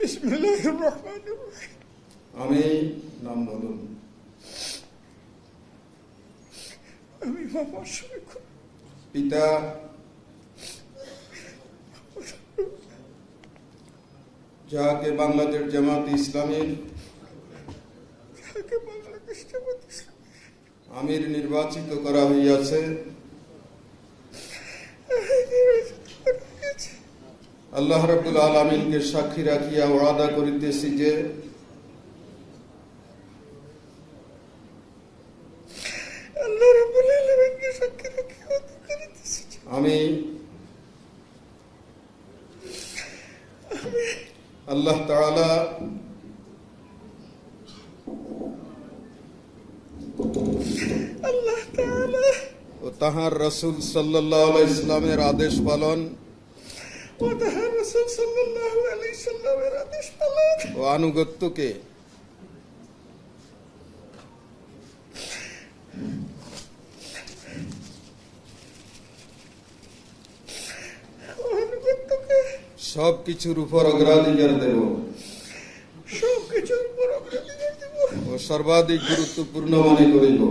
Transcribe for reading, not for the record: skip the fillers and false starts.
বিসমিল্লাহির রহমানির রহিম। আমি নাম বলুন। আমি মোহাম্মদ শফিক, পিতা যাহাকে বাংলাদেশ জামাত ইসলামীর যাকে বাংলাদেশ জামাত ইসলামী আমির নির্বাচিত করা হইয়াছে, আল্লাহ রাব্বুল আলামিনকে সাক্ষী রাখিয়া ওয়াদা করিতেছি যে আল্লাহ রাব্বুল আলামিনকে সাক্ষী রেখে ওয়াদা করিতেছি যে আমি আল্লাহ তাআলা আল্লাহ তাআলা ও তাহার রাসূল সাল্লাল্লাহু আলাইহি সাল্লামের আদেশ পালন ও তাহার রাসূল সাল্লাল্লাহু আলাইহি সাল্লামের আদেশ পালন ও আনুগত্যকে অনুগত্যকে সবকিছুর উপর অগ্রাধিকার দেব সবকিছুর উপর অগ্রাধিকার দেব ও সর্বাধিক গুরুত্বপূর্ণ মনে করিব।